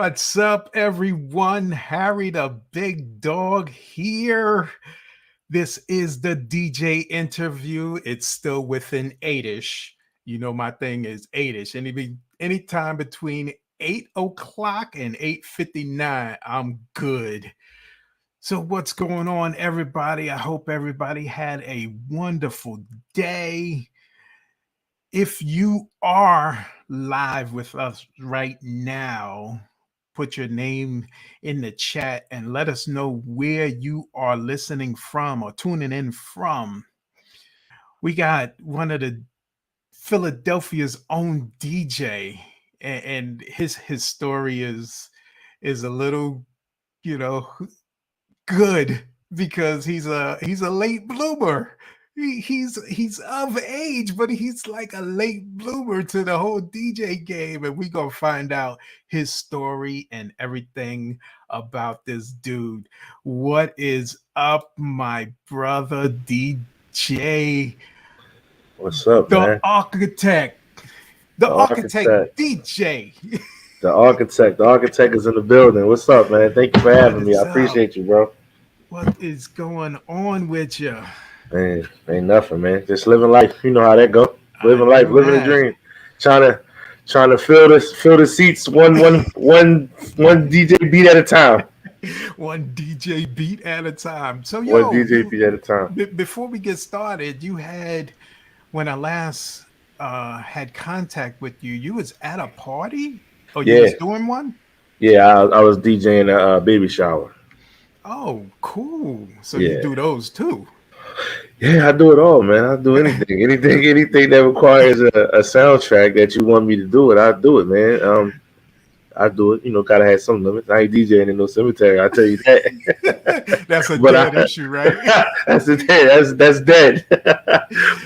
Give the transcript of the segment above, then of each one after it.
What's up, everyone? Harry the Big Dog here. This is the DJ interview. It's still within 8ish. You know, my thing is 8ish. Anytime between 8 o'clock and 8:59, I'm good. So, what's going on, everybody? I hope everybody had a wonderful day. If you are live with us right now, put your name in the chat and let us know where you are listening from or tuning in from. We got one of the Philadelphia's own DJ, and his story is a little, you know, good because he's a late bloomer. He's of age, but he's like a late bloomer to the whole DJ game, and we gonna find out his story and everything about this dude. What is up, my brother DJ, What's up, the man? architect, the The architect architect. DJ? The architect. The architect is in the building. What's up, man? Thank you for having me. I What's up? appreciate you, bro. What is going on with you? Man, ain't nothing, man. Just living life. You know how that go. I Living life, know living the that. dream. Trying to fill the seats one DJ beat at a time. One DJ beat at a time. So, One DJ beat at a time. before we get started, when I last had contact with you, you was at a party or you was Yeah, doing one? yeah. I was DJing a baby shower. Oh, cool. So you Yeah, do those too. yeah. I do it all, man. I do anything that requires a soundtrack that you want me to do it. I do it, man. I do it. You know, gotta have some limits. I ain't DJing in no cemetery. I tell you that. That's a But dead issue, right? that's it. That's dead.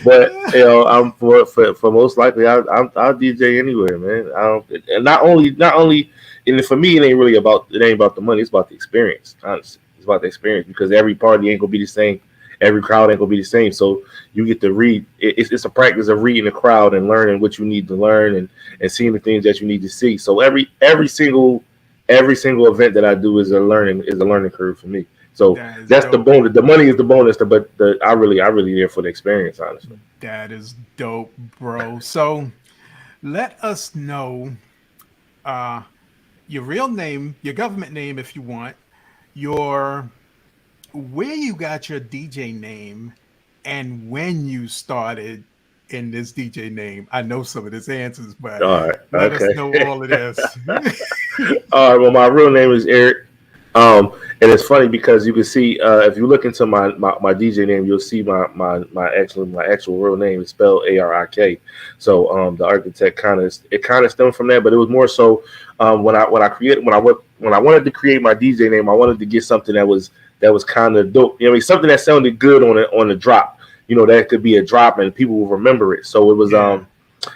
But you know, I'm for most likely, I'll DJ anywhere, man. I don't, and not only, and for me, it ain't about the money. It's about the experience. Honestly, it's about the experience because every party ain't gonna be the same. Every crowd ain't gonna be the same. So you get to read. It's a practice of reading the crowd and learning what you need to learn and seeing the things that you need to see. So every single event that I do is a learning curve for me. So That is that's the dope. bonus. The money is the bonus, but I really there for the experience, honestly. That is dope, bro. So let us know uh, your real name, your government name, if you want, your where you got your DJ name, and when you started in this DJ name. I know some of this answers, but All right, let us okay. know all of this. All right. Well, my real name is Eric. And it's funny because you can see if you look into my DJ name, you'll see my actual real name is spelled ARIK. So the architect kind of stemmed from that, but it was more so when I wanted to create my DJ name, I wanted to get something that was kind of dope. You know, something that sounded good on the drop. You know, that could be a drop and people will remember it. So it was Yeah.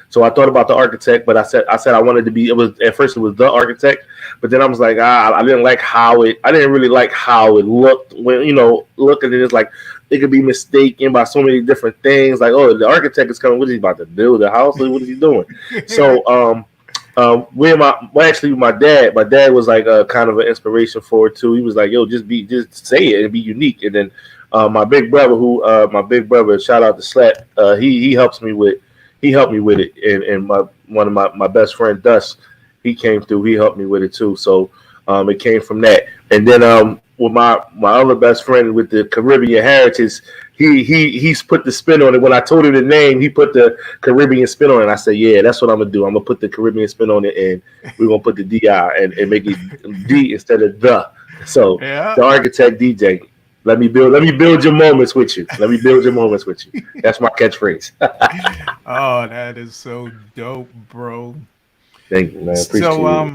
So I thought about the architect, but I said I wanted to be. It was at first it was the architect, but then I was like, I didn't like how it. I didn't really like how it looked when looking at it. It's like it could be mistaken by so many different things. Like, oh, the architect is coming. What is he about to build a house? What is he doing? So actually my dad was like kind of an inspiration for it too. He was like, yo, just say it and be unique. And then my big brother, shout out to Slap, he helped me with it, and one of my best friend Dust, he came through. He helped me with it too. So it came from that. And then with my other best friend with the Caribbean heritage, he's put the spin on it. When I told him the name, he put the Caribbean spin on it. I said, yeah, that's what I'm gonna do. I'm gonna put the Caribbean spin on it, and we're gonna put the DI and make it D instead of the. So Yeah. the architect DJ. Let me build your moments with you. Let me build your moments with you. That's my catchphrase. Oh, that is so dope, bro. Thank you, man. Appreciate So it.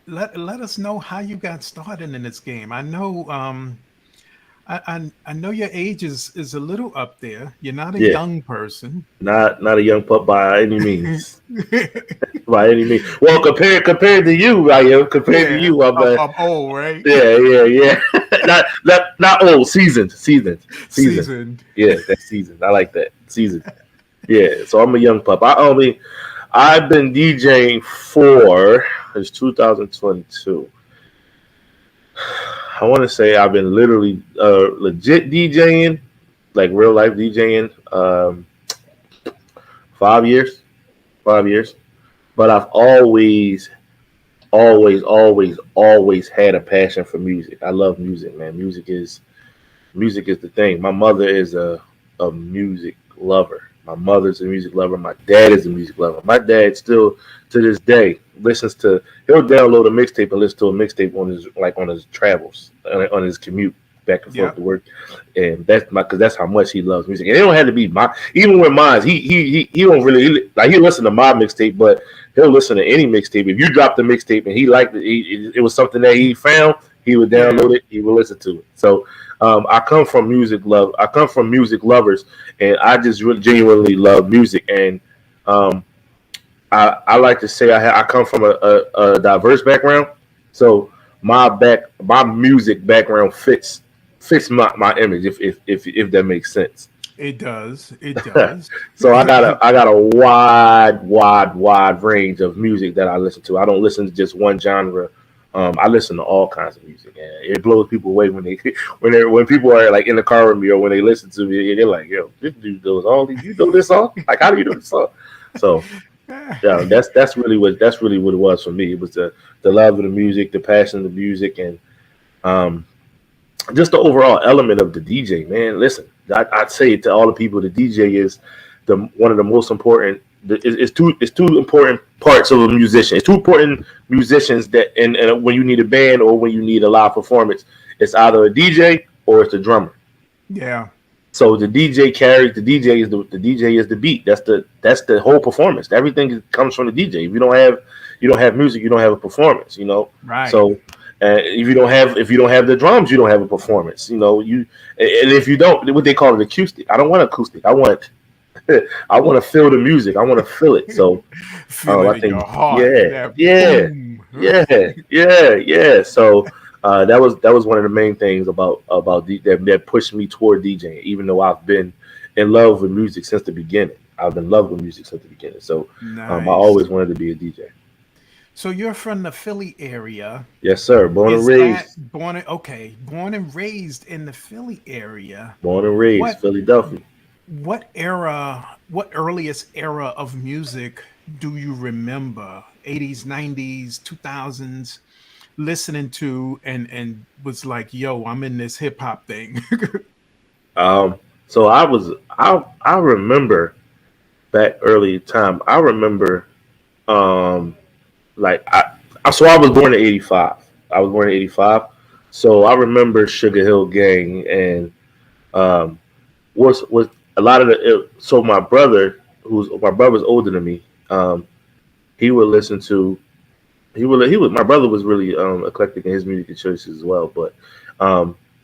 let us know how you got started in this game. I know I know your age is a little up there. You're not a Yeah, young person. not a young pup by any means. By any means. Well, compared to you, I am. Compared to Yeah, you, I'm. I'm old, right? Yeah. not old. Seasoned. Seasoned. Yeah, that's seasoned. I like that. Seasoned. Yeah. So I'm a young pup. I've been DJing for It's 2022. I want to say I've been literally legit DJing, like real life DJing, 5 years. 5 years. But I've always had a passion for music. I love music, man. Music is the thing. My mother is a music lover. My mother's a music lover. My dad is a music lover. My dad still to this day listens to. He'll download a mixtape and listen to a mixtape on his travels, on his commute back and forth Yeah. to work, and because that's how much he loves music. And it don't have to be my even with mine. He don't really like he listen to my mixtape, but he'll listen to any mixtape. If you dropped the mixtape and he liked it, it was something that he found. He would Yeah. download it. He would listen to it. So I come from music love. I come from music lovers, and I just really genuinely love music. And um, I like to say I come from a diverse background. So my music background fits my image if that makes sense. It does. It does. So I got a wide range of music that I listen to. I don't listen to just one genre. I listen to all kinds of music, and it blows people away when they when people are like in the car with me or when they listen to me. They're like, "Yo, this dude knows all these. You know this song? Like, how do you know this song?" So yeah, that's really what it was for me. It was the love of the music, the passion of the music, and um, just the overall element of the DJ, man. Listen, I'd say to all the people, the DJ is the one of the most important. It's two important parts of a musician. It's two important musicians that, and when you need a band or when you need a live performance, it's either a DJ or it's a drummer. Yeah. So the DJ carries. The DJ is the beat. That's the whole performance. Everything comes from the DJ. If you don't have music, you don't have a performance. Right. So if you don't have the drums, you don't have a performance. And if you don't, what they call it acoustic. I don't want acoustic. I want to feel the music. I want to feel it. So Feel I it in think your heart. yeah, That yeah, boom. yeah. So that was one of the main things that pushed me toward DJing. Even though I've been in love with music since the beginning, I've been in love with music since the beginning. So I Nice. always wanted to be a DJ. So you're from the Philly area. Yes, sir. Born and Is that raised, born and raised in the Philly area? born and raised, What Philadelphia. what earliest era of music do you remember? 80s, 90s, 2000s listening to and was like, "Yo, I'm in this hip hop thing." So I remember back early time. I remember um like I was born in '85. I was born in '85, so I remember Sugar Hill Gang and um was a lot of so my brother's older than me. He would listen to he was my brother was really eclectic in his music choices as well, but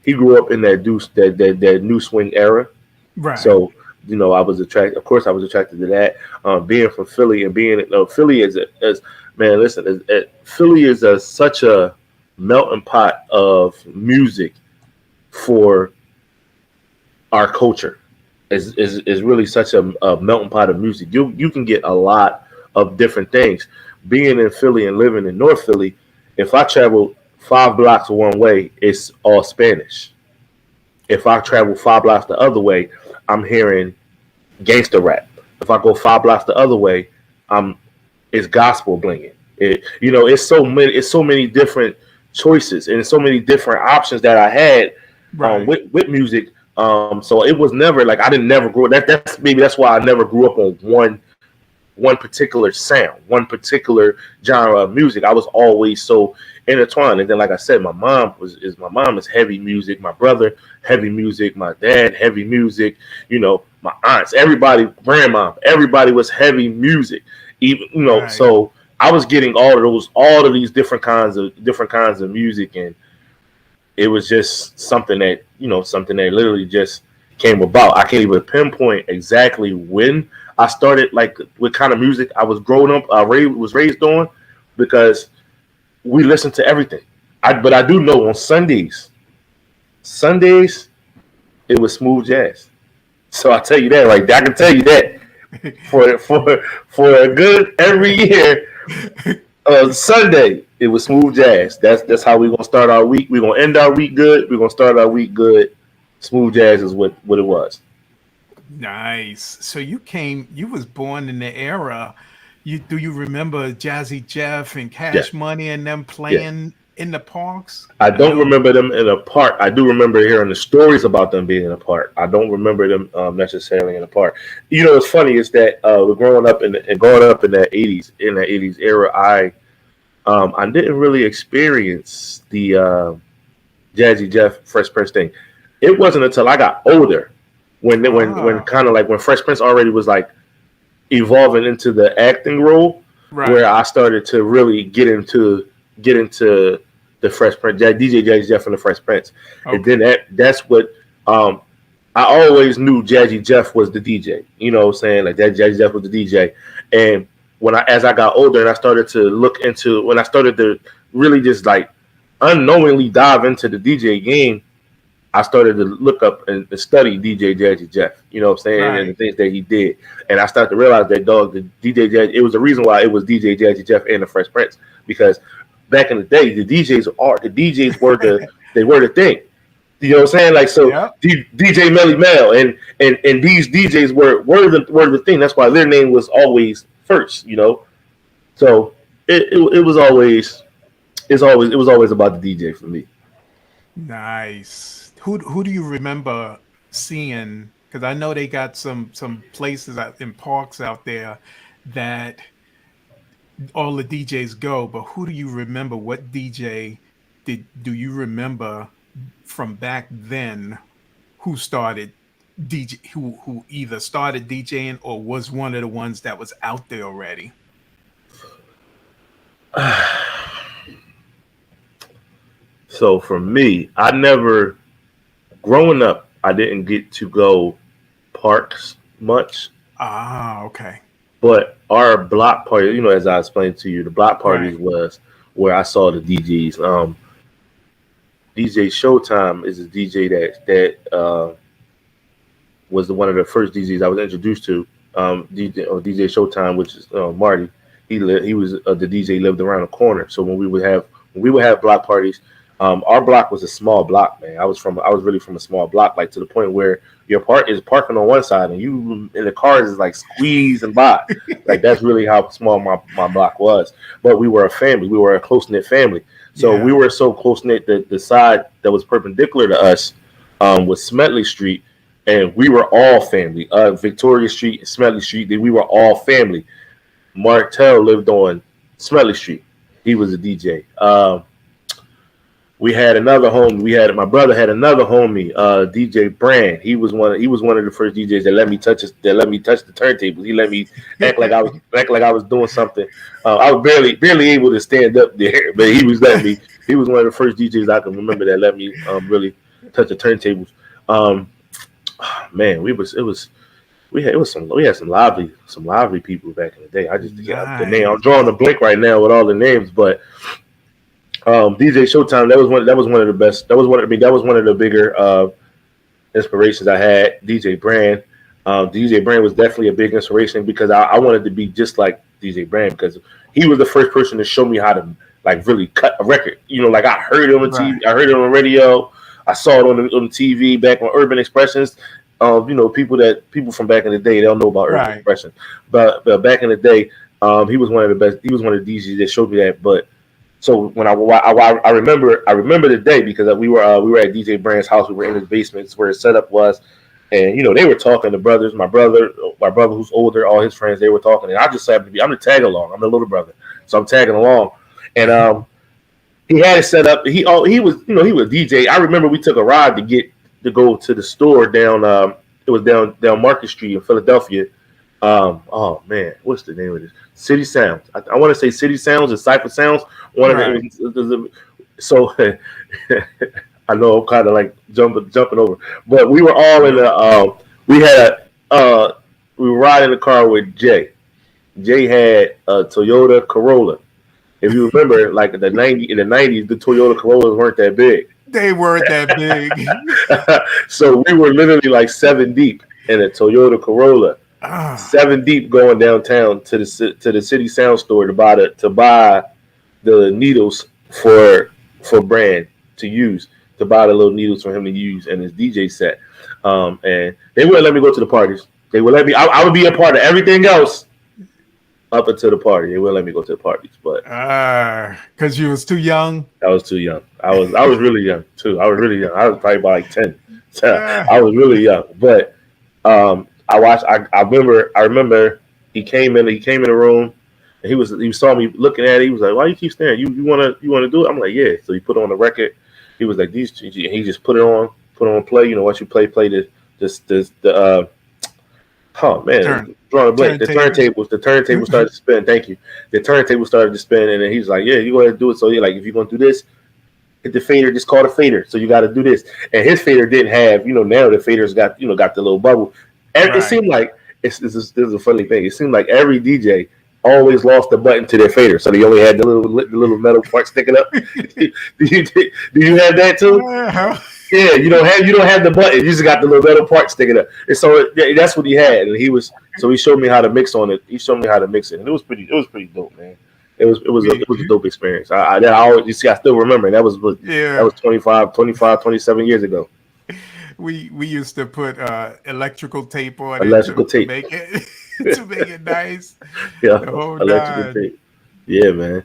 he grew up in that new swing era. Right. So I was attracted. Of course, I was attracted to that. Being from Philly and being Philly as man, listen, Philly is such a melting pot of music for our culture. Is really such a melting pot of music. You can get a lot of different things. Being in Philly and living in North Philly, if I travel 5 blocks one way, it's all Spanish. If I travel 5 blocks the other way, I'm hearing gangster rap. If I go 5 blocks the other way, I'm it's gospel blinging. It's so many different choices and so many different options that I had Right. with music. So it was never like I didn't never grow. That's why I never grew up on one particular sound, one particular genre of music. I was always so intertwined. And then, like I said, my mom is heavy music. My brother, heavy music. My dad, heavy music. My aunts, everybody, grandma, everybody was heavy music. Even Right. so I was getting all of these different kinds of music, and it was just something that literally just came about. I can't even pinpoint exactly when I started, like what kind of music I was growing up, was raised on, because we listened to everything. But I do know on Sundays it was smooth jazz. So I tell you that, like I can tell you that for a good every year Sunday it was smooth jazz. That's how we're gonna start our week. We're gonna end our week good. We're gonna start our week good. Smooth jazz is what it was. Nice. So you was born in the era. Do you remember Jazzy Jeff and Yeah, Cash Money and them yeah. playing in the parks? I I don't know. remember them in a park. I do remember hearing the stories about them being in a park. I don't remember them necessarily in a park. You know, what's funny is that we're growing up and growing up in that '80s era. I didn't really experience the Jazzy Jeff Fresh Prince thing. It wasn't until I got older when Ah, kind of like when Fresh Prince already was like evolving into the acting role, where right. I started to really get into the Fresh Prince, DJ Jazzy Jeff and the Fresh Prince, and then Okay. that's what um, I always knew Jazzy Jeff was the DJ. You know what I'm saying? Like that Jazzy Jeff was the DJ. And as I got older and I started to look into when I started to really just like unknowingly dive into the DJ game, I started to look up and study DJ Jazzy Jeff, you know what I'm saying, and the Right. things that he did. And I started to realize that the DJ Jazzy, it was the reason why it was DJ Jazzy Jeff and the Fresh Prince. Because back in the day, the DJs were the thing. You know what I'm saying? Like so Yep. DJ Melly Mel and these DJs were the thing. That's why their name was always first, you know. So it was always it was always about the DJ for me. Nice. Who do you remember seeing? Because I know they got some places out in parks out there that all the DJs go, but who do you remember? What DJ do you remember from back then who started DJ who either started DJing or was one of the ones that was out there already? So for me, I never growing up, I didn't get to go parks much, Ah, okay. but our block party, you know, as I explained to you, the block Right. parties was where I saw the DJs. DJ Showtime is a DJ that was one of the first DJs I was introduced to. DJ Showtime, which is Marty. He was the DJ lived around the corner. So when we would have block parties, our block was a small block, man. I was really from a small block, like to the point where your part is parking on one side and you in the cars is like squeezing by. Like that's really how small my block was. But we were a family. We were a close knit family. So we Yeah. were so close knit that the side that was perpendicular to us was Smetley Street, and we were all family. Victoria Street, Smetley Street, we were all family. Martell lived on Smetley Street. He was a DJ. We had another homie. My brother had another homie, DJ Brand. He was one of the first DJs that let me touch the turntables. He let me act like I was doing something. I was barely able to stand up there, but he was letting me. He was one of the first DJs I can remember that let me really touch the turntables. Um, man, we had some lively people back in the day. I just yeah, the name I'm Nice. drawing a blank right now with all the names, but DJ Showtime that was one of the best. That was one of the bigger inspirations I had. DJ Brand was definitely a big inspiration because I wanted to be just like DJ Brand because he was the first person to show me how to like really cut a record. You know, like I heard it on Right. TV, I heard it on the radio, I saw it on the TV back on Urban Expressions. You know, people from back in the day they don't know about Urban Right. Expression, but back in the day, he was one of the best. He was one of the DJs that showed me that. But so when I remember the day because we were at DJ Brand's house. We were in his basement. It's where his setup was, and you know they were talking. The brothers, my brother who's older, all his friends, they were talking, and I just happened to be. I'm the tag along. I'm the little brother, so I'm tagging along, and he had it set up. He was he was DJ. I remember we took a ride to go to the store down. It was down Market Street in Philadelphia. Oh man, what's the name of this? City Sounds. I want to say City Sounds and Cypher Sounds. One of Right. the so I know I'm kind of like jumping over, but we were all in Nope. the we had we were riding in the car with Jay. Jay had a Toyota Corolla. If you remember, like in the '90s, the Toyota Corollas weren't that big. They weren't that big. So we were literally like seven deep in a Toyota Corolla. Ah, 7 Deep going downtown to the city sound store to buy the needles for Brand to use, to buy the little needles for him to use in his DJ set. And they wouldn't let me go to the parties. They would let me. I would be a part of everything else up until the party. They wouldn't let me go to the parties, but because you was too young. I was too young. I was really young too. I was really young. I was probably about like 10. So Ah, I was really young. But I watched. I remember he came in. He came in the room. And he saw me looking at it. He was like, "Why you keep staring? You wanna do it?" I'm like, "Yeah." So he put on the record. He was like, "These." He just put on play. You know, once you play the oh man, turn drawing a blank. turntable. The turntable started to spin. Thank you. The turntable started to spin, and then he's like, "Yeah, you go ahead and do it." So you're like, if you're gonna do this, hit the fader. Just call the fader. So you got to do this. And his fader didn't have. Now the fader's got got the little bubble. And it Right. seemed like this is a funny thing. It seemed like every DJ always lost the button to their fader, so they only had the little metal part sticking up. do you have that too? Ah, Yeah, you don't have the button. You just got the little metal part sticking up. And so that's what he had. And he showed me how to mix on it. He showed me how to mix it, and it was pretty dope, man. It was we a dope experience. I always, you see, I still remember. That was yeah 27 years ago. we used to put electrical tape on it Electrical to tape. make it to make it nice. Yeah, The whole electrical nine. tape. Yeah, man.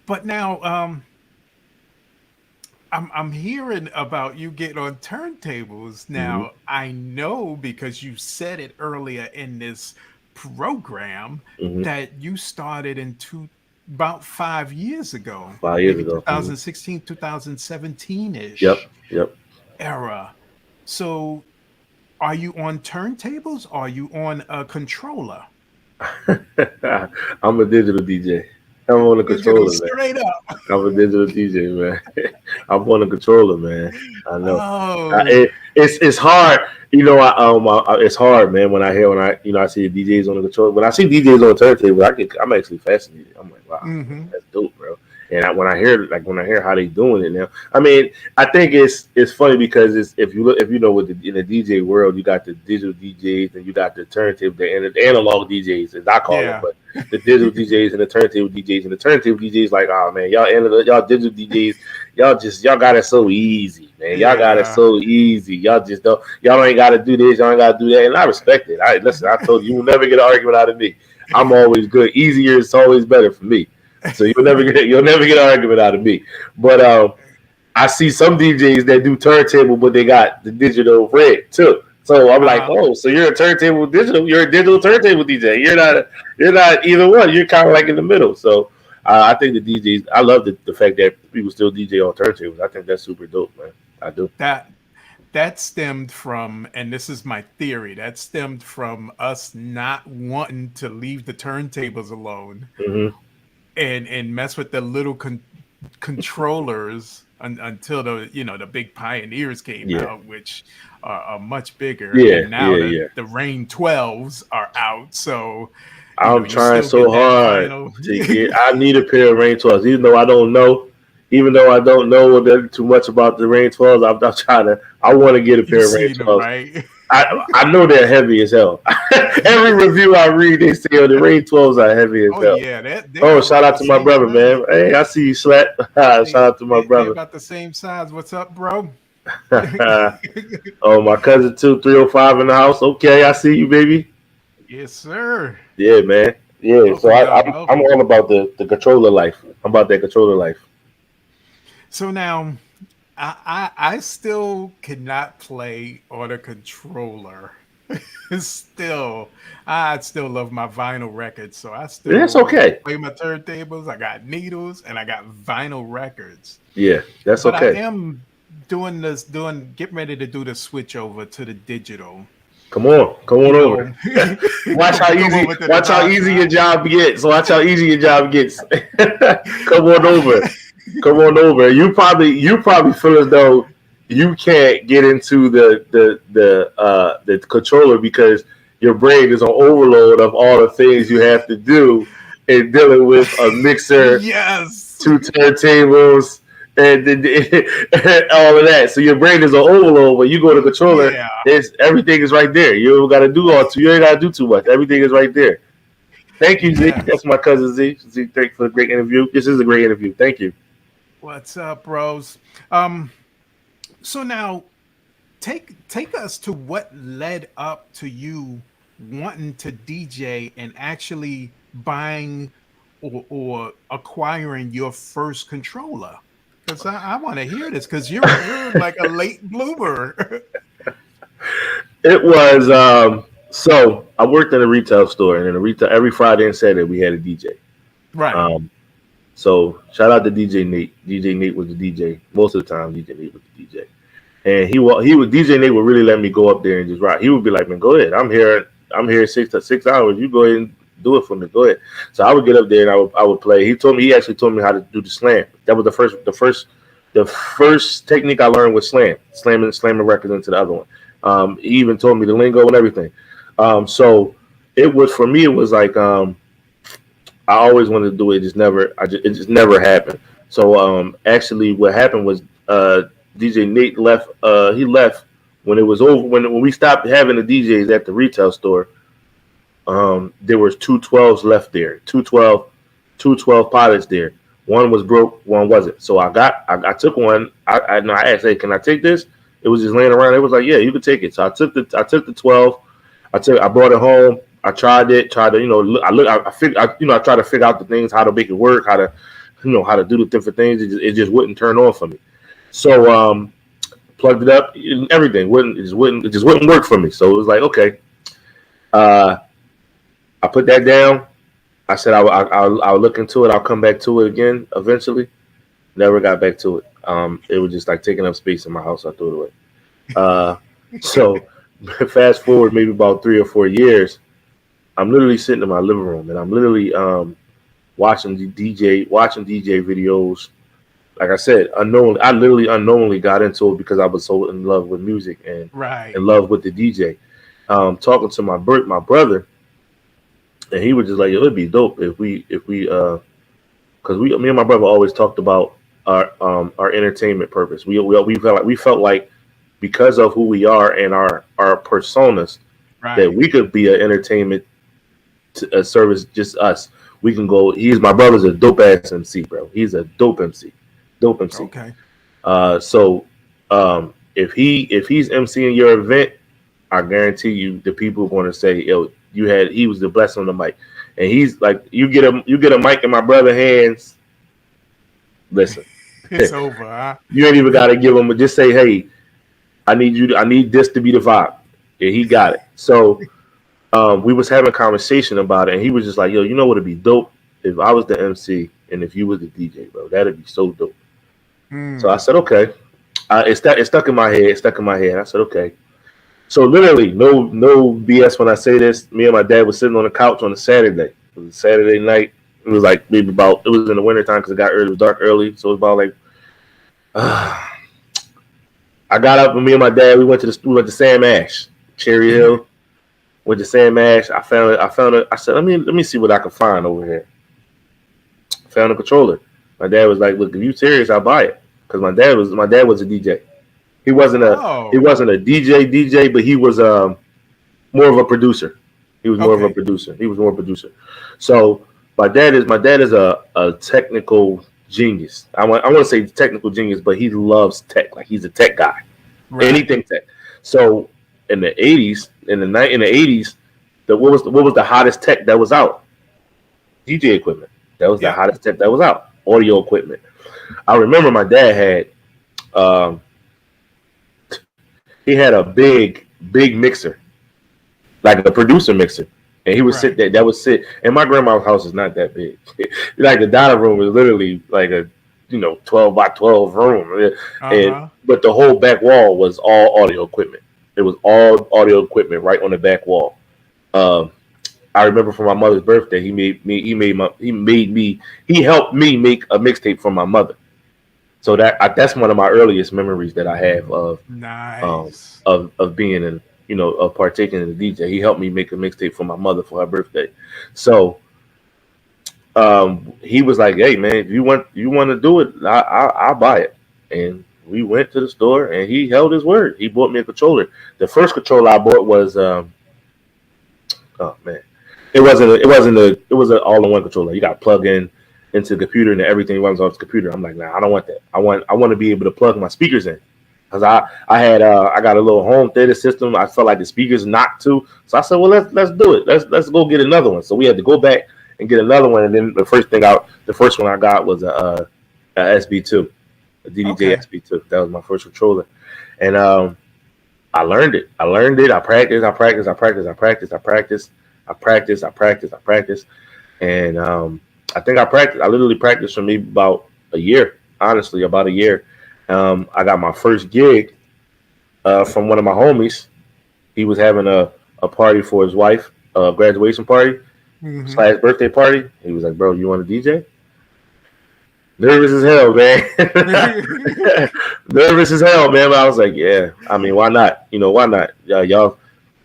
But now I'm hearing about you getting on turntables. Mm-hmm. Now I know because you said it earlier in this program Mm-hmm. that you started about 5 years ago, 5 years maybe ago. 2016, 2017 Yep, ish yep. era. So are you on turntables or are you on a controller? I'm a digital DJ. I'm on a Digital controller, man. straight up. I'm a digital DJ, man. I'm on a controller, man. I know. Oh, It's hard, it's hard, man. When I see the DJs on the controller. When I see DJs on the turntable, I'm actually fascinated. I'm like, wow, hmm that's dope, bro. And when I hear how they doing it now, I mean, I think it's funny because if you know with in the DJ world, you got the digital DJs and you got the turntable, the analog DJs, as I call them, yeah. but the digital DJs and the turntable DJs, and the turntable DJs like, oh man, y'all digital DJs, y'all got it so easy, man. Y'all got it Yeah. so easy. Y'all ain't got to do this, y'all ain't got to do that, and I respect it. I told you will never get an argument out of me. I'm always good. Easier is always better for me. So you'll never get an argument out of me. But I see some DJs that do turntable, but they got the digital red too. So I'm like, Uh-huh. oh, so you're a turntable digital, you're a digital turntable DJ. You're not either one. You're kind of like in the middle. So I think the DJs, I love the fact that people still DJ on turntables. I think that's super dope, man. I do. That that stemmed from, and this is my theory, that stemmed from us not wanting to leave the turntables alone Hmm. and mess with the little controllers until the big pioneers came Yeah, out, which are much bigger, yeah, and now yeah, the yeah. the Rain 12s are out, so I'm you trying still so get that hard vinyl. to get. I need a pair of Rain 12s, even though I don't know. Even though I don't know too much about the Rain 12s, I'm trying to. I want to get a You pair of Rain seen them, 12s. right? I know they're heavy as hell. Every review I read, they say, "Oh, the Rain 12s are heavy as Oh hell." yeah, they're Oh, shout about out the to my same brother, size. man. Hey, I see you, Slat. Shout out to my They're brother. about the same size. What's up, bro? Oh, my cousin too, 305 in the house. Okay, I see you, baby. Yes, sir. Yeah, man. Yeah, so Welcome, y'all. I'm Welcome. all about the controller life. I'm about that controller life. So now, I still cannot play on a controller. Still, I still love my vinyl records, so I That's still okay. play my turntables. I got needles and I got vinyl records. Yeah, that's But I okay. am getting ready to do the switch over to the digital. Come on You over. know, come over to the Watch how dark easy your side. job gets. Watch how easy your job gets. Come on over. Come on over. You probably feel as though you can't get into the controller because your brain is on overload of all the things you have to do in dealing with a mixer, Yes. two turntables. and all of that. So your brain is an overload. When you go to the controller, Yeah. it's everything is right there. You don't got to do all too. You ain't got to do too much. Everything is right there. Thank you, Z. Yes. That's my cousin Z. Z, thank you for the great interview. This is a great interview. Thank you. What's up, bros? Um, so now take us to what led up to you wanting to DJ and actually buying or acquiring your first controller. Because I want to hear this because you're like a late bloomer. It was so I worked in a retail store, and in a retail every Friday and Saturday we had a DJ. Right. Um, so shout out to DJ Nate. DJ Nate was the DJ most of the time. DJ Nate was the DJ, and he would DJ Nate would really let me go up there and just rock. He would be like, "Man, go ahead. I'm here 6 hours. You go ahead and do it for me. Go ahead." So I would get up there and I would play. He actually told me how to do the slam. That was the first technique I learned was slamming records into the other one. He even told me the lingo and everything. So it was for me. It was like I always wanted to do it. It just never happened. So actually, what happened was DJ Nate left. He left when it was over. When we stopped having the DJs at the retail store. There was 212s left there. 212 pilots there. One was broke, one wasn't. So I took one. I asked, "Hey, can I take this?" It was just laying around. It was like, "Yeah, you can take it." So I took the 12. I brought it home. I tried to, I tried to figure out the things, how to make it work, how to do the different things. It just wouldn't turn on for me. So plugged it up and everything. It just wouldn't work for me. So it was like, okay. I put that down. I said I'll look into it. I'll come back to it again eventually. Never got back to it. It was just like taking up space in my house. I threw it away. So fast forward maybe about 3 or 4 years, I'm literally sitting in my living room and I'm literally watching DJ videos. Like I said, I literally unknowingly got into it because I was so in love with music and Right. in love with the DJ. Talking to my brother, and he was just like, "It'd be dope if we because me and my brother always talked about our entertainment purpose. We felt like because of who we are and our personas, Right. that we could be an entertainment service, just us. We can go. My brother's a dope ass MC, bro. He's a dope MC. Okay. So if he's emceeing your event, I guarantee you the people are going to say, "Yo, he was the blessing on the mic." And he's like, you get a mic in my brother's hands. Listen, It's over, huh? you ain't even got to give him. Just say, "Hey, I need this to be the vibe." Yeah, he got it. So we was having a conversation about it, and he was just like, "Yo, you know what would be dope if I was the MC and if you was the DJ, bro? That'd be so dope." So I said, "Okay." It stuck in my head. I said, "Okay." So literally, no BS when I say this. Me and my dad was sitting on the couch on a Saturday. It was a Saturday night. It was like it was in the wintertime because it got early. It was dark early, so it was about like. I got up and me and my dad. We went to Sam Ash, Cherry Hill. Went to Sam Ash. I found it. I said, let me see what I can find over here. Found a controller. My dad was like, "Look, if you serious, I'll buy it." Because my dad was a DJ. He wasn't a DJ, but he was more of a producer. He was more of a producer. So my dad is a technical genius. I want to say technical genius, but he loves tech. Like he's a tech guy. Right. Anything tech. So in the 80s, what was the hottest tech that was out? DJ equipment. That was the hottest tech that was out. Audio equipment. I remember my dad had he had a big mixer, like a producer mixer, and he would sit there. That would sit. And my grandma's house is not that big. Like the dining room is literally like a 12 by 12 room, but the whole back wall was all audio equipment. It was all audio equipment right on the back wall. I remember for my mother's birthday, he helped me make a mixtape for my mother. So that's one of my earliest memories that I have of of being of partaking in the DJ. He helped me make a mixtape for my mother for her birthday. So he was like, "Hey man, if you want to do it, I'll buy it." And we went to the store, and he held his word. He bought me a controller. The first controller I bought was oh man, it was an all in one controller. You got to plug in into the computer and everything runs off the computer. I'm like, nah, I don't want that. I want to be able to plug my speakers in. Cause I got a little home theater system. I felt like the speakers knocked too, so I said, well, let's do it. Let's go get another one. So we had to go back and get another one. And then the first one I got was a SB2, a DDJ SB2. That was my first controller, and I learned it. I practiced, and I think I literally practiced for me about a year. Honestly, about a year. I got my first gig from one of my homies. He was having a party for his wife, a graduation party / birthday party. He was like, "Bro, you want to DJ?" Nervous as hell, man. Nervous as hell, man. But I was like, "Yeah, I mean, why not? Why not, y'all?"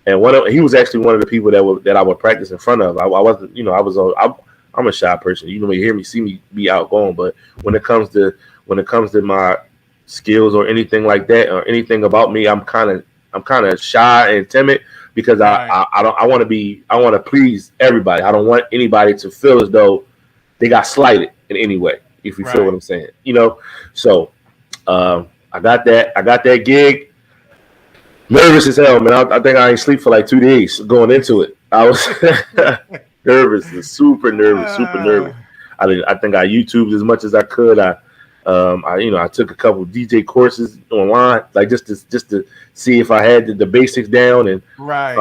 And he was actually one of the people that I would practice in front of. I wasn't, I'm a shy person. You hear me, see me be outgoing, but when it comes to my skills or anything like that or anything about me, I'm kind of shy and timid because I want to please everybody. I don't want anybody to feel as though they got slighted in any way, if you feel what I'm saying. So I got that gig. Nervous as hell, man. I think I ain't sleep for like 2 days going into it. I was nervous and super nervous. I think I YouTubed as much as I could. I took a couple of DJ courses online, like just to see if I had the basics down, and I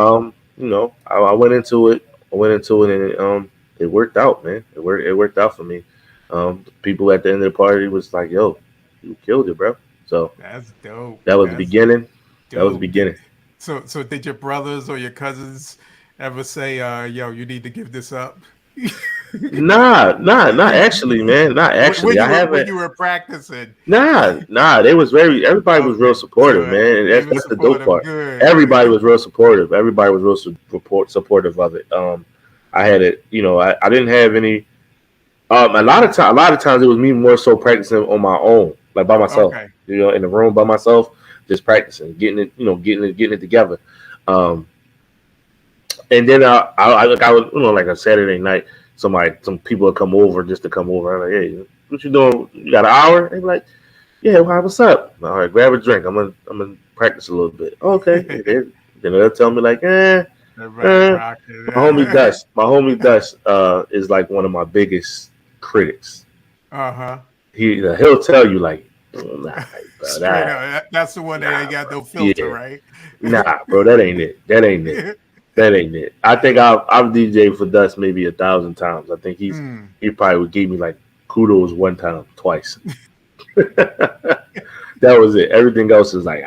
went into it. And it worked out, man. It worked out for me. People at the end of the party was like, "Yo, you killed it, bro." So that's dope. That was the beginning. Dope. That was the beginning. So did your brothers or your cousins ever say, "Yo, you need to give this up"? Not actually, man. Not actually. When you were practicing. Nah. Everybody was real supportive, man. And that's the dope part. Good. Everybody was real supportive. Everybody was real supportive of it. I had it. I didn't have any. A lot of times it was me more so practicing on my own, like by myself. Okay. In the room by myself, just practicing, getting it together. And then I was, like a Saturday night, some people would come over just to come over. I'm like, "Hey, what you doing? You got an hour?" And like, "Yeah, what's up?" All right, grab a drink. I'm gonna practice a little bit. Okay. Then they'll tell me like, my homie Dust is like one of my biggest critics. He'll tell you like, nah, bro, that's the one that ain't got no filter, right? Nah, bro, that ain't it. That ain't it. I think I've DJed for Dust maybe 1,000 times. I think he probably would give me like kudos one time, twice. That was it. Everything else is like,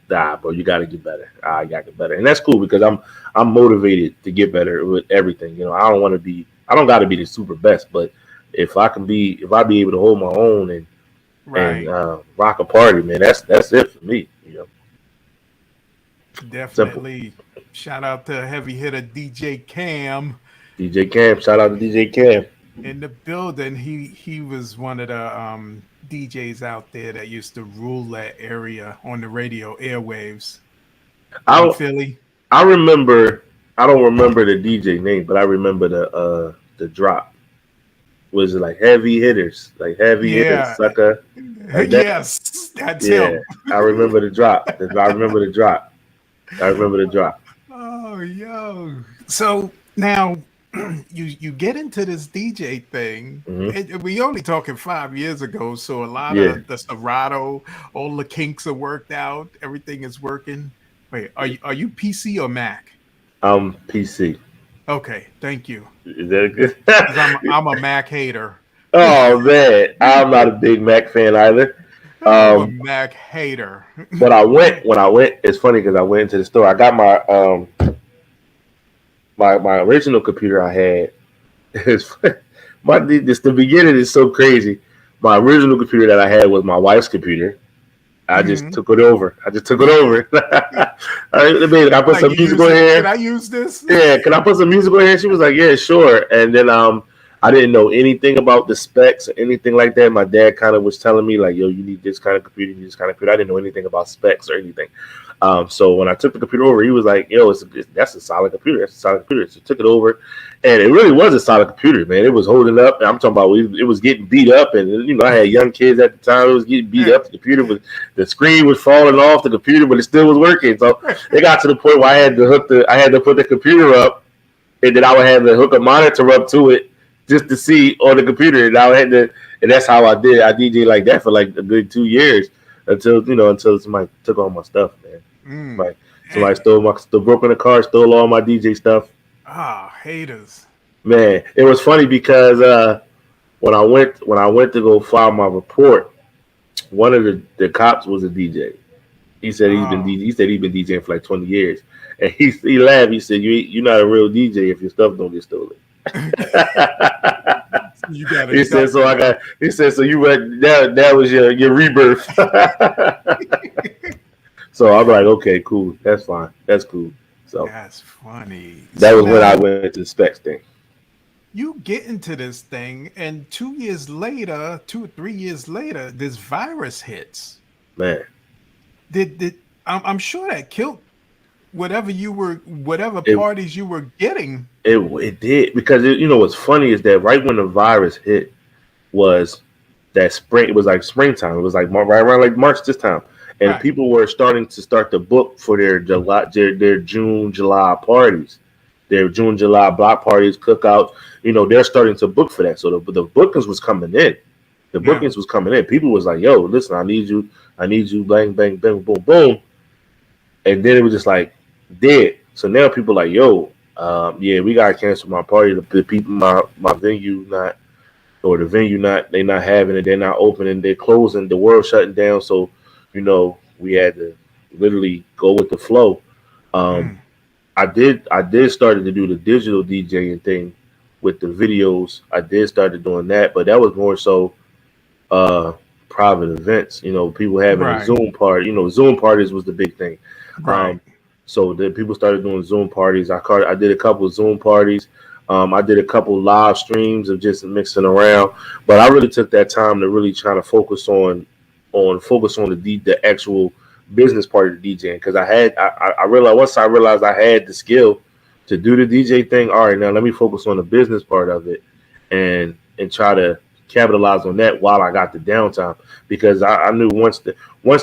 bro, you got to get better. I got to get better, and that's cool because I'm motivated to get better with everything. I don't got to be the super best, but if I be able to hold my own and rock a party, man, that's it for me. Definitely. Simple. Shout out to heavy hitter DJ Cam. Shout out to DJ Cam. In the building, he was one of the DJs out there that used to rule that area on the radio airwaves. Philly. I remember. I don't remember the DJ name, but I remember the drop. Was it like heavy hitters? Like heavy hitters, sucker. Like that? Yes, that's him. I remember the drop. I remember the drop. Oh, yo. So now you get into this DJ thing. We only talking 5 years ago, so a lot of the Serato, all the kinks are worked out. Everything is working. Wait, are you PC or Mac? I'm PC. Okay, thank you. Is that good? I'm a Mac hater. Oh man, I'm not a big Mac fan either. I'm a Mac hater. But when I went, it's funny because I went into the store. I got my my original computer I had. The beginning is so crazy. My original computer that I had was my wife's computer. I just took it over. I put some music on here. Can I use this? Yeah, can I put some music on here? She was like, "Yeah, sure." And then I I didn't know anything about the specs or anything like that. My dad kind of was telling me like, "Yo, you need this kind of computer, you need this kind of computer." I didn't know anything about specs or anything. So when I took the computer over, he was like, "Yo, that's a solid computer. That's a solid computer." So I took it over, and it really was a solid computer, man. It was holding up. I'm talking about it was getting beat up, and I had young kids at the time. It was getting beat up. The computer was the screen was falling off the computer, but it still was working. So it got to the point where I had to put the computer up, and then I would have to hook a monitor up to it just to see on the computer, and I had to, and that's how I did. I DJ like that for like a good 2 years until somebody took all my stuff, man. Somebody stole broke in the car, stole all my DJ stuff. Haters. Man, it was funny because when I went to go file my report, one of the cops was a DJ. He said he's been DJing for like 20 years, and he laughed. He said, "You're not a real DJ if your stuff don't get stolen." He said, so you went that was your rebirth. So I'm like, okay, cool, that's fine, that's cool. So that's funny. That was when I went to the specs thing. You get into this thing, and 2 or 3 years later, this virus hits. Man, I'm sure that killed whatever parties you were getting. It did, because what's funny is that right when the virus hit was that spring. It was like springtime. It was like right around like March this time, and people were starting to book for their June, July parties, their June, July block parties, cookouts. They're starting to book for that. So the bookings was coming in. The bookings was coming in. People was like, "Yo, listen, I need you, bang, bang, bang, boom, boom," and then it was just like dead. So now people like, "Yo, we gotta cancel my party. The people, my venue not, or the venue not, they not having it. They're not opening. They're closing. The world shutting down. So, we had to literally go with the flow. I did started to do the digital DJing thing with the videos. I did started doing that, but that was more so private events. People having a Zoom party. Zoom parties was the big thing. So then people started doing Zoom parties. I did a couple of Zoom parties. I did a couple live streams of just mixing around. But I really took that time to really try to focus on the actual business part of the DJing, because I realized once I realized I had the skill to do the DJ thing. All right, now let me focus on the business part of it and try to capitalize on that while I got the downtime, because I knew once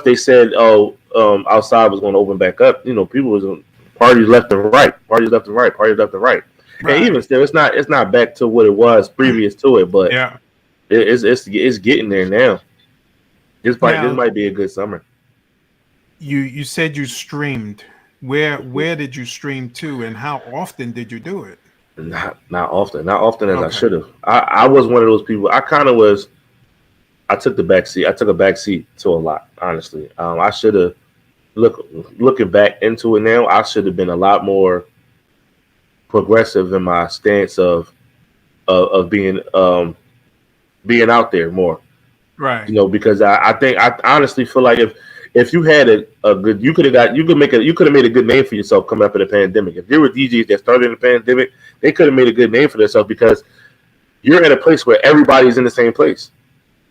they said outside was going to open back up, people was on parties left and right. And even still, it's not back to what it was previous to it, but it's getting there now. This might be a good summer. You said you streamed. Where did you stream to, and how often did you do it? Not often as I should have. I was one of those people. I took the back seat. I took a back seat to a lot, honestly. I should have looking back into it now. I should have been a lot more progressive in my stance of being out there more. Right. Because I honestly feel like if you had a good, you could have made a good name for yourself coming up in the pandemic. If there were DJs that started in the pandemic, they could have made a good name for themselves, because you're at a place where everybody's in the same place.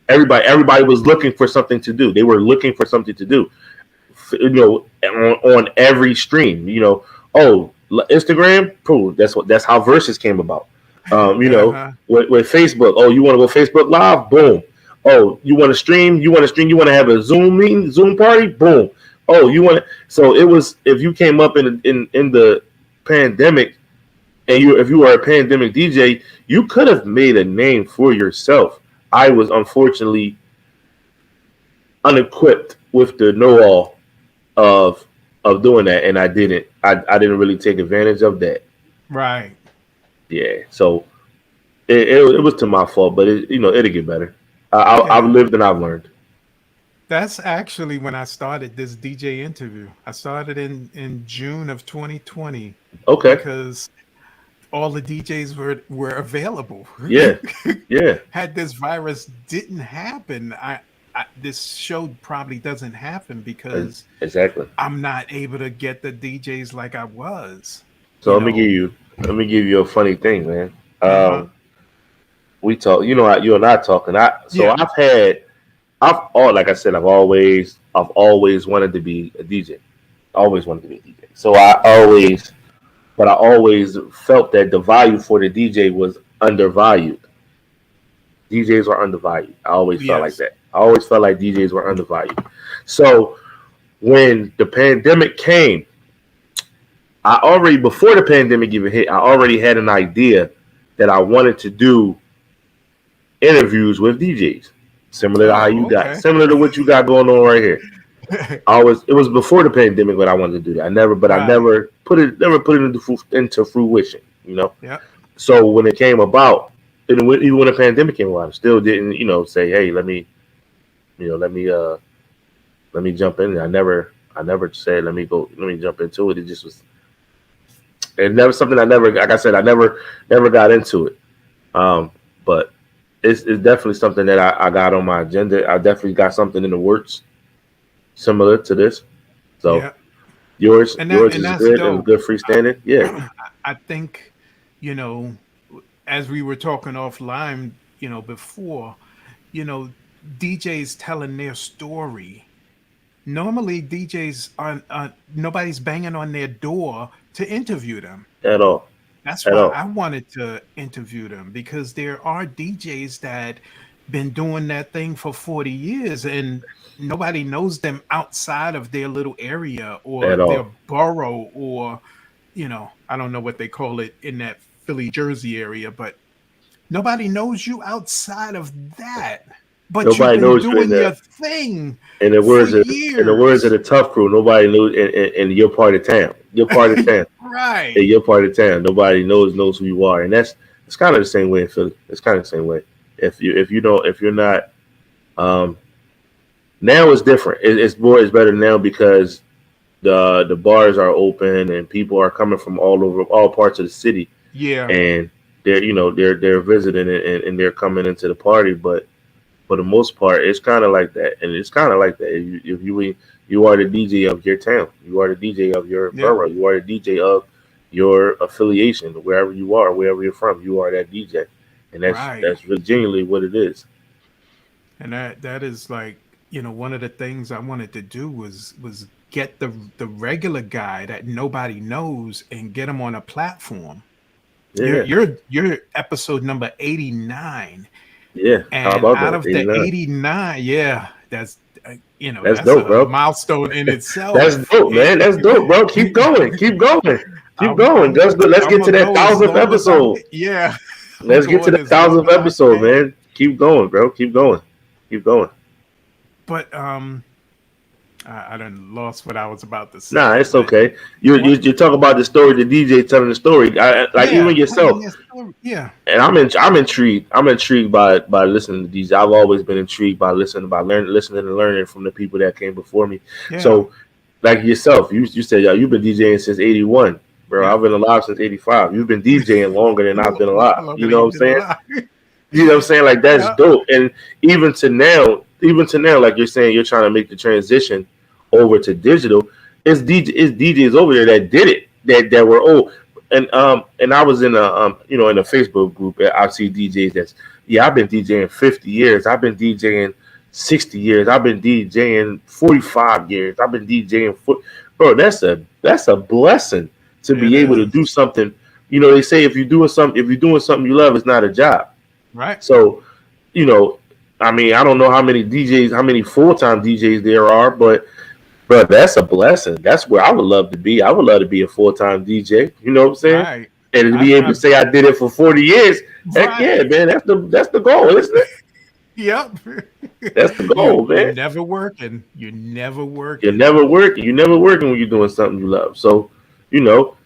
Everybody was looking for something to do. They were looking for something to do, on every stream. Instagram, cool. That's how Versus came about. With Facebook. Oh, you want to go Facebook Live? Boom. Oh, you want to stream? You want to have a Zoom meeting, Zoom party? Boom. Oh, you want to? So it was, if you came up in the pandemic, and if you were a pandemic DJ, you could have made a name for yourself. I was unfortunately unequipped with the know-all of doing that, and I didn't really take advantage of that. Right. Yeah. So it was to my fault, but it'll get better. I've lived and I've learned. That's actually when I started this DJ interview. I started in June of 2020. Okay. Because all the DJs were available. Yeah. Yeah. Had this virus didn't happen, this show probably doesn't happen, because exactly I'm not able to get the DJs like I was. So let me give you a funny thing, man. we talk. You know, you and I talking. So Yeah. I've all like I said, I've always wanted to be a DJ. Always wanted to be a DJ. So I always felt that the value for the DJ was undervalued. DJs are undervalued. I always felt like Yes. that. I always felt like DJs were undervalued. So when the pandemic came, before the pandemic even hit, I already had an idea that I wanted to do interviews with DJs, similar to how you Oh, got, okay. similar to what you got going on right here. It was before the pandemic when I wanted to do that. I Right. never put it into fruition. You know. Yeah. So when it came about, and even when the pandemic came about, I still didn't, say, hey, you know, let me jump in. I never said, let me jump into it. It just was, it never something I never, like I said, never got into it. But it's definitely something that I got on my agenda. I definitely got something in the works similar to this. So Yeah. yours And is that's good and dope. good freestanding. Yeah, I think, you know, as we were talking offline, before, you know, DJs telling their story. Normally, DJs are nobody's banging on their door to interview them. at all, That's at why all, I wanted to interview them because there are DJs that been doing that thing for 40 years and nobody knows them outside of their little area or at their all. borough or I don't know what they call it in that Philly, Jersey area, but nobody knows you outside of that. But you've Nobody been knows you in doing the your thing in the for words of years. the tough crew. Nobody knew in your part of town. Your part of town. In Right. your part of town. Nobody knows who you are, and it's kind of the same way in Philly. It's kind of the same way. If you're not, um, now it's different. It's better now because the bars are open and people are coming from all over all parts of the city, Yeah. and they're visiting and they're coming into the party. But for the most part, it's kind of like that, and it's kind of like that. If you are the DJ of your town, you are the DJ of your Yeah. borough, you are the DJ of your affiliation, wherever you are, wherever you're from, you are that DJ, and Right. that's really genuinely what it is. And that is like, one of the things I wanted to do was get the regular guy that nobody knows and get him on a platform. You're Yeah, you're you're episode number 89. yeah. How And about out that? of the 89. 89, yeah, That's that's dope, a bro. milestone in That's itself. dope, man. That's dope, bro. Keep going, keep going, keep I'm going. I'm Let's I'm get to gonna that go as thousandth long as I episode. can. Yeah, I'm Let's get to going that as long thousandth as I episode, can. man. Keep going, bro. Keep going, keep going. But I done lost what I was about to Nah, say. it's But okay. what? You talk about the story, the DJ telling the story. Like Yeah, even telling yourself, their story. Yeah, and I'm intrigued. I'm intrigued by listening to these. I've always been intrigued by listening and learning from the people that came before me. yeah, So, like yourself, you said, yo, you've been DJing since '81, bro. yeah. I've been alive since '85. You've been DJing longer than I've been alive. Longer You than know what you've I'm been saying? alive. You know what I'm saying? Like that's Yeah, dope. And even to now, like you're saying, you're trying to make the transition over to digital. It's DJs over there that did it that were old. And I was in in a Facebook group. I see DJs that's I've been DJing 50 years. I've been DJing 60 years. I've been DJing 45 years. I've been DJing bro. That's a blessing to it be able to is. do something. They say if you're doing something you love, it's not a job. Right. So, you know, I mean, I don't know how many DJs, how many full time DJs there are, but that's a blessing. That's where I would love to be. I would love to be a full time DJ. You know what I'm saying? Right. And to I, be able to I say I did it for 40 years, heck yeah, right. man. That's the goal, isn't it? Yep. That's the you goal, you man. never working. You're never You're working. never working. You're never working when you're doing something you love. So, you know,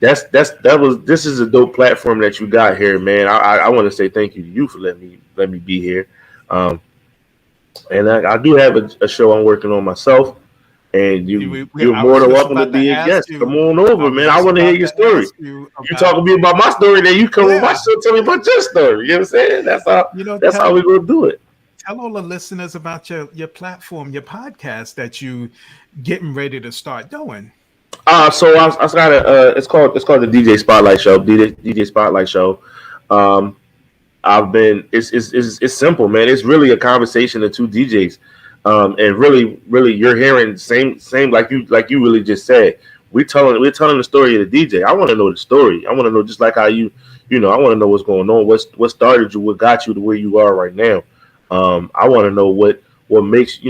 this is a dope platform that you got here, man. I want to say thank you to you for letting me be here. Um, and I do have a show I'm working on myself, and you're I more was than just welcome to about to be a ask guest. Come you. on I over, was man. I just want to hear about your to story. ask you You about. talking to me about my story, then you come on my Yeah. show, tell me about your story. You know what I'm saying? That's how Tell we gonna do it. all the listeners about your platform, your podcast that you getting ready to start doing. So I got it's called the DJ Spotlight Show. DJ Spotlight Show. Um, I've been. It's simple, man. It's really a conversation of two DJs, and really, you're hearing same like you really just said. We're telling the story of the DJ. I want to know the story. I want to know just like how I want to know what's going on. What started you? What got you to where you are right now? I want to know what makes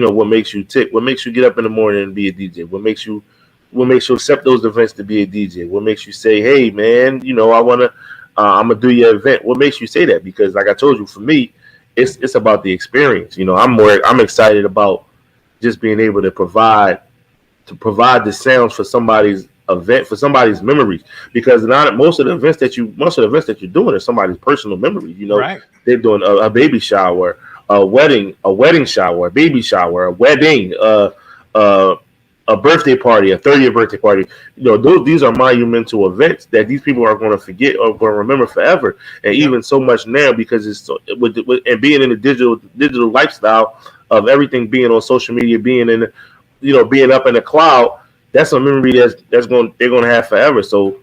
you tick. What makes you get up in the morning and be a DJ? What makes you accept those events to be a DJ? What makes you say, hey man, I want to I'm gonna do your event. What makes you say that? Because like I told you, for me, it's about the experience. I'm excited about just being able to provide the sounds for somebody's event, for somebody's memories. Because not most of the events that you're doing are somebody's personal memories. Right. They're doing a baby shower, a wedding shower, a baby shower, a wedding, uh, a birthday party, a 30th birthday party. These are monumental events that these people are going to forget or going to remember forever. And Yep. even so much now, because it's and being in the digital lifestyle of everything being on social media, being up in the cloud. That's a memory they're going to have forever. So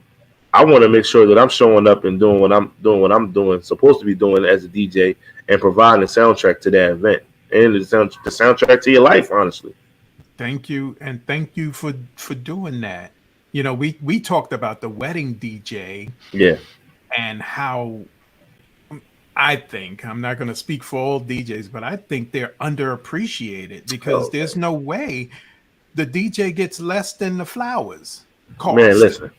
I want to make sure that I'm showing up and doing what I'm supposed to be doing as a DJ, and providing a soundtrack to that event and the soundtrack to your life, honestly. Thank you, and thank you for doing that. We talked about the wedding DJ Yeah. and how I think I'm not going to speak for all DJs, but I think they're underappreciated because Oh, there's no way the DJ gets less than the flowers man, cost. listen.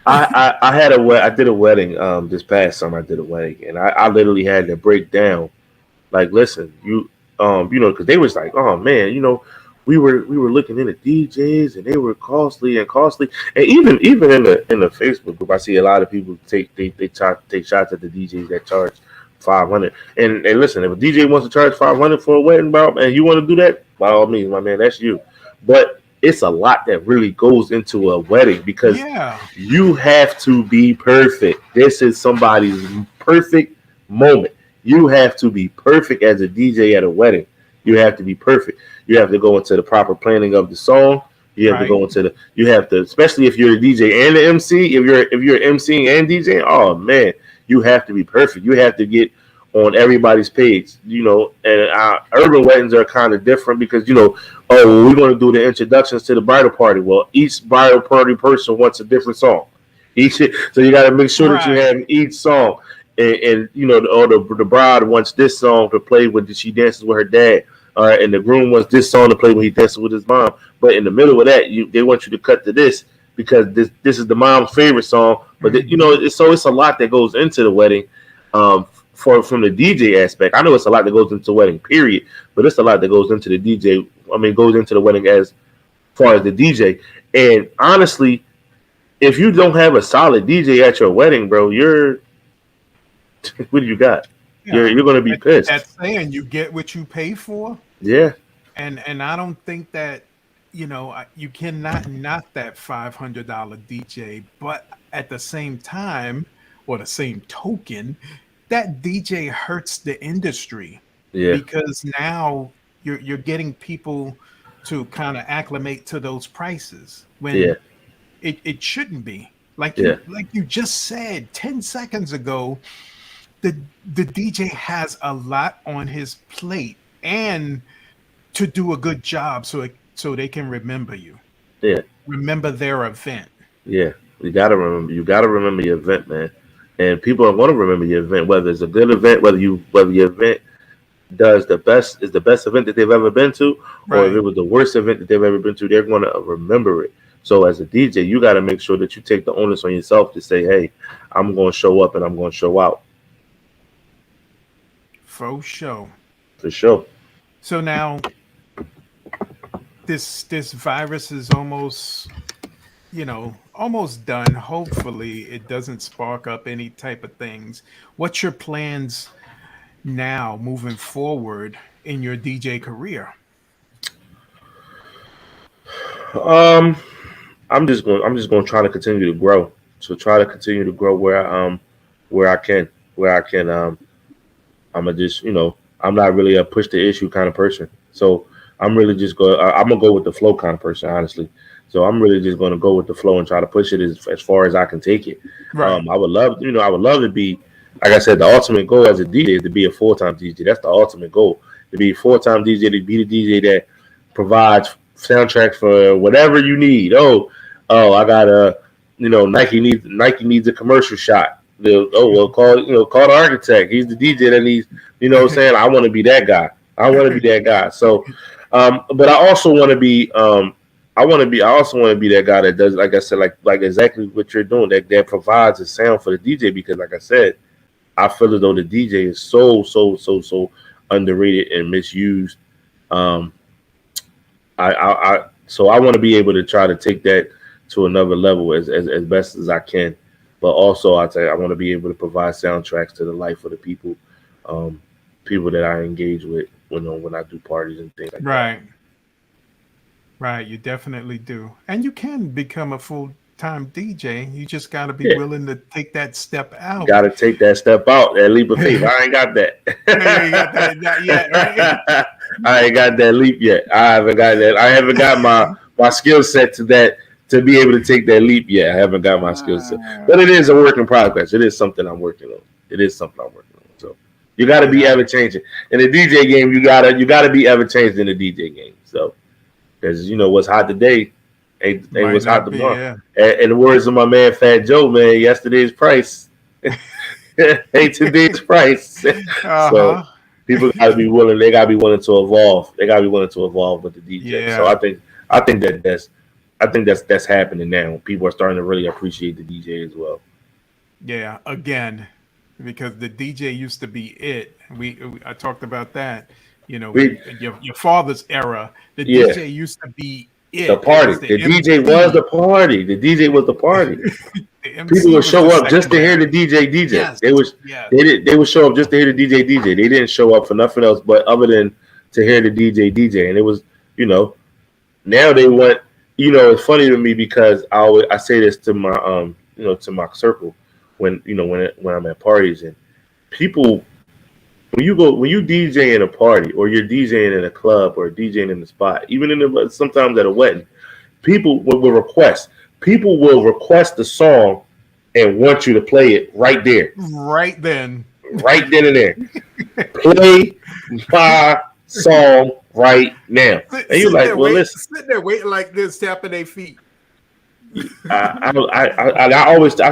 I I did a wedding this past summer. I did a wedding, and I literally had to break down. Like, listen, because they was like, oh man, we were looking into DJs, and they were costly and costly. And even in the Facebook group, I see a lot of people take shots at the DJs that charge 500. And listen, if a DJ wants to charge 500 for a wedding, Bob, and you want to do that, by all means, my man, that's you. But it's a lot that really goes into a wedding, because Yeah, you have to be perfect. This is somebody's perfect moment. You have to be perfect as a DJ at a wedding. You have to be perfect. You have to go into the proper planning of the song. You have to right. go into especially if you're a DJ and an MC. If you're MCing and DJing, oh man, you have to be perfect. You have to get on everybody's page. And urban weddings are kind of different because oh, well, we're going to do the introductions to the bridal party. Well, each bridal party person wants a different song. So you got to make sure that you Right. have each song, and the bride wants this song to play when she dances with her dad. All right, and the groom wants this song to play when he dances with his mom. But in the middle of that, they want you to cut to this because this is the mom's favorite song. But Mhm. it's a lot that goes into the wedding, from the DJ aspect. I know it's a lot that goes into the wedding, period. But it's a lot that goes into the DJ. I mean, goes into the wedding as far as the DJ. And honestly, if you don't have a solid DJ at your wedding, bro, what do you got? You're Yeah. you're gonna be That pissed. saying, you get what you pay for. Yeah, And I don't think that you cannot knock that $500 DJ, but at the same time, or the same token, that DJ hurts the industry yeah, because now you're getting people to kind of acclimate to those prices yeah, when it shouldn't be. yeah, Like you just said 10 seconds ago, the the DJ has a lot on his plate and to do a good job so they can remember you. yeah, Remember their event. yeah. You gotta remember your event, man. And people are gonna remember your event, whether it's a good event, whether your event is the best event that they've ever been to, or if it Right. was the worst event that they've ever been to, they're gonna remember it. So as a DJ, you gotta make sure that you take the onus on yourself to say, hey, I'm gonna show up and I'm gonna show out For sure. for sure. So now this virus is almost done. Hopefully it doesn't spark up any type of things. What's your plans now moving forward in your DJ career? Um, I'm just going to try to continue to grow. So try to continue to grow where I can where I can I'm gonna just I'm not really a push the issue kind of person. So I'm gonna go with the flow kind of person, honestly. So I'm really just gonna go with the flow and try to push it as far as I can take it. Right. I would love to be. like I said, the ultimate goal as a DJ is to be a full-time DJ. That's the ultimate goal. To be a full-time DJ, to be the DJ that provides soundtracks for whatever you need. I got a, Nike needs a commercial shot. Call the architect. He's the DJ that needs, what I'm saying? I want to be that guy. So, but I also want to be, I also want to be that guy that does, like I said, like exactly what you're doing, that provides a sound for the DJ, because like I said, I feel as though the DJ is so underrated and misused. So I want to be able to try to take that to another level as best as I can. But also, I want to be able to provide soundtracks to the life of the people, people that I engage with when I do parties and things like that. Right, you definitely do. And you can become a full-time DJ. You just got to be willing to take that step out. Got to take that step out, that leap of faith. I ain't got that. You ain't got that not yet, right? I ain't got that leap yet. I haven't got that. I haven't got my skill set to be able to take that leap yet. I haven't got my skill set. But it is a work in progress. It is something I'm working on. So you got to be ever-changing. In the DJ game, you got to be ever-changing in the DJ game. So, because what's hot today ain't what's hot tomorrow. In the words of my man Fat Joe, man, yesterday's price ain't today's price. So people got to be willing. They got to be willing to evolve. They got to be willing to evolve with the DJ. Yeah. So I think that's happening now. People are starting to really appreciate the DJ as well. Yeah, again, because the DJ used to be it. I talked about that. Your father's era, the DJ used to be it. The party. The DJ was the party. The DJ was the party. People would show up just to hear the DJ. Yes. They would show up just to hear the DJ. They didn't show up for nothing else but other than to hear the DJ. And it was, now they want, it's funny to me because I say this to my to my circle when I'm at parties, and people, when you DJ in a party or you're DJing in a club or DJing in the spot, even sometimes at a wedding, people will request the song and want you to play it right there. Right then and there. Play my song right now. And you're like, well, listen. Sitting there waiting like this, tapping their feet. I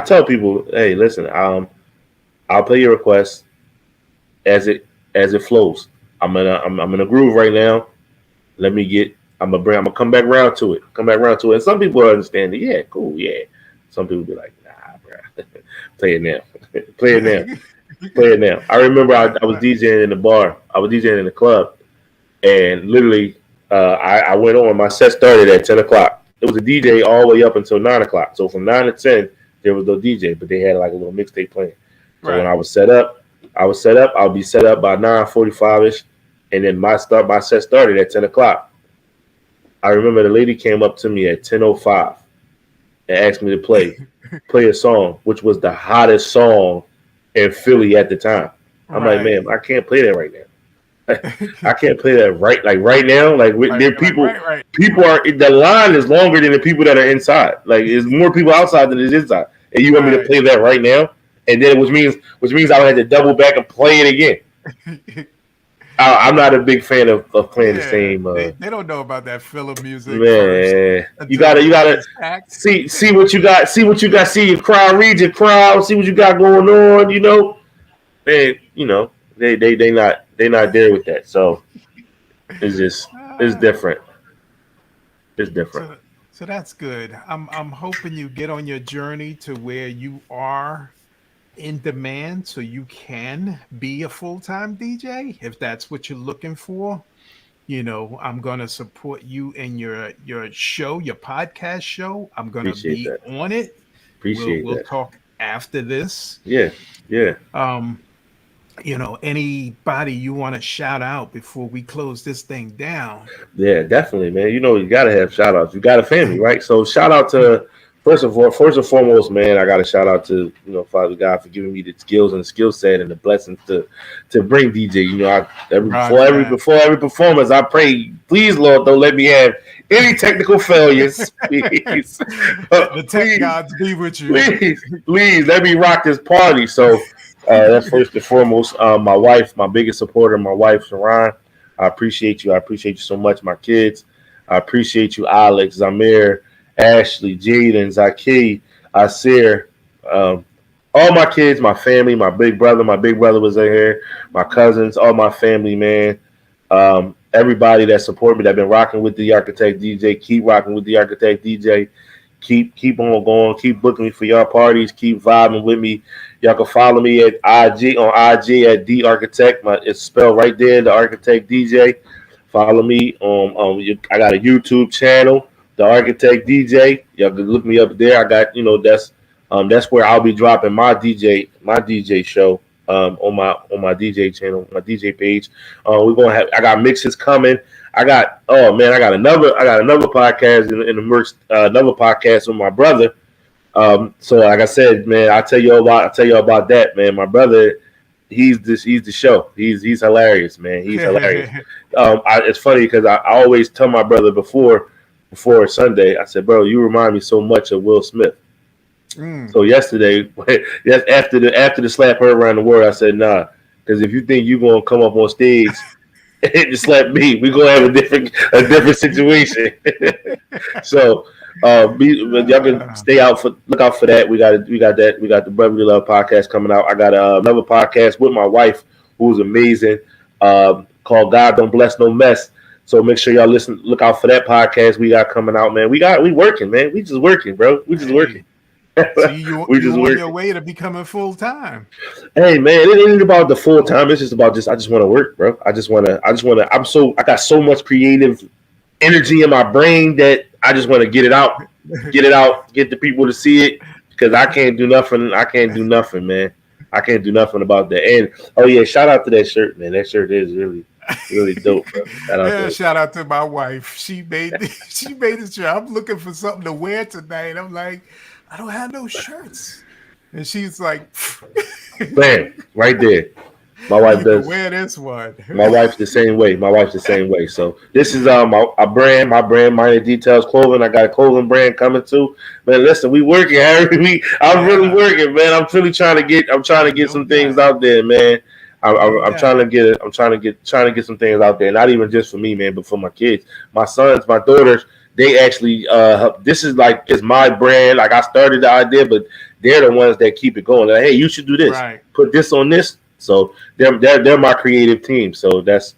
tell people, hey, listen, I'll play your request as it flows. I'm in a groove right now. I'm gonna come back around to it. And some people understand it. Yeah, cool. Yeah. Some people be like, nah, bro. Play it now. I remember I was DJing in the bar. I was DJing in the club, and literally, I went on. My set started at 10 o'clock. It was a DJ all the way up until 9 o'clock. So from 9 to 10, there was no DJ, but they had like a little mixtape playing. So when I was set up, I'll be set up by 9:45ish, and then my set started at 10 o'clock. I remember the lady came up to me at 10:05 and asked me to play a song, which was the hottest song in Philly at the time. I'm like, man, I can't play that right now. I can't play that right now. Like people are, the line is longer than the people that are inside. Like there's more people outside than there's inside, and you want me to play that right now? And then which means I would have to double back and play it again. I'm not a big fan of playing the same. They don't know about that filler music. Man, you gotta see what you got. See your crowd, read your crowd. See what you got going on. They're not there with that. So it's different. It's different. So that's good. I'm hoping you get on your journey to where you are in demand so you can be a full-time DJ if that's what you're looking for. I'm going to support you in your show, your podcast show. I'm going to be on it. We'll talk after this. Yeah. Anybody you want to shout out before we close this thing down? Yeah, definitely, man. You got to have shout outs. You got a family, right? So shout out to First and foremost, man, I got to shout out to Father God for giving me the skills and the skill set and the blessings to bring DJ. Before every performance, I pray, please, Lord, don't let me have any technical failures. Please, the tech gods be with you. Please, let me rock this party. So That's first and foremost. My wife, my biggest supporter, my wife, Sharon. I appreciate you. I appreciate you so much. My kids. I appreciate you, Alex, Zamir, Ashley, Jaden, Zaki, Asir. Um, all my kids, my family, my big brother. My big brother was in here. My cousins, all my family, man. Everybody that support me, that been rocking with the Architect DJ, keep rocking with the Architect DJ. Keep on going. Keep booking me for y'all parties. Keep vibing with me. Y'all can follow me at IG at The-Ark-I-Tekt. It's spelled right there, the Architect DJ. Follow me on I got a YouTube channel, the Architect DJ. Y'all can look me up there. I got that's where I'll be dropping my DJ show on my DJ channel, my DJ page. We're gonna have I got mixes coming. I got another podcast in the works, another podcast with my brother. So like I said, man, I'll tell you about that, man. My brother, he's the show. He's hilarious, man. He's hilarious. It's funny because I always tell my brother before Sunday, I said, bro, you remind me so much of Will Smith. So yesterday, after the slap heard around the world, I said, nah, because if you think you're gonna come up on stage and just slap me, we're gonna have a different situation. So y'all can look out for that. We got the Brotherly Love podcast coming out. I got another podcast with my wife who's amazing, called God Don't Bless No Mess. So make sure y'all look out for that podcast we got coming out, man. We working, man. We just working, bro. We just working. So you're on your way to becoming full time. Hey man, it ain't about the full time. It's just about I just want to work, bro. I got so much creative energy in my brain that I just want to get it out, get the people to see it, because I can't do nothing, man. I can't do nothing about that. And oh yeah, shout out to that shirt, man. That shirt is really dope, bro. Shout out to my wife. She made the shirt. I'm looking for something to wear tonight. I'm like, I don't have no shirts. And she's like, man, right there. My wife does. Wear this one. My wife's the same way. So this is my brand, Minor Details Clothing. I got a clothing brand coming too. Man, listen, we working, Harry. I'm really working, man. I'm really trying to get some things out there, man. I'm trying to get some things out there. Not even just for me, man, but for my kids, my sons, my daughters. They actually, this is it's my brand. Like I started the idea, but they're the ones that keep it going. Like, hey, you should do this. Right. Put this on this. So they're my creative team. So that's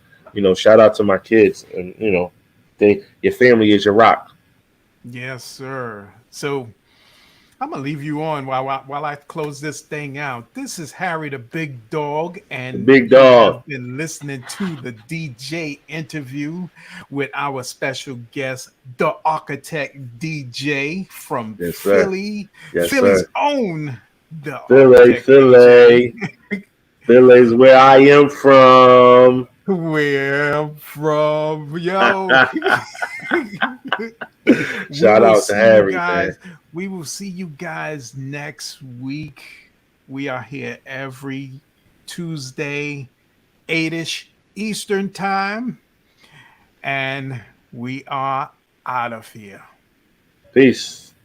shout out to my kids, and your family is your rock. Yes, sir. So I'm gonna leave you on while I close this thing out. This is Harry the Big Dog, and Big Dog. You've been listening to the DJ interview with our special guest, the Architect DJ from Philly, Philly's own the Philly. Philly's where I am from. Where I'm from, yo. Shout out to Harry, man. We will see you guys next week. We are here every Tuesday, 8-ish Eastern time. And we are out of here. Peace.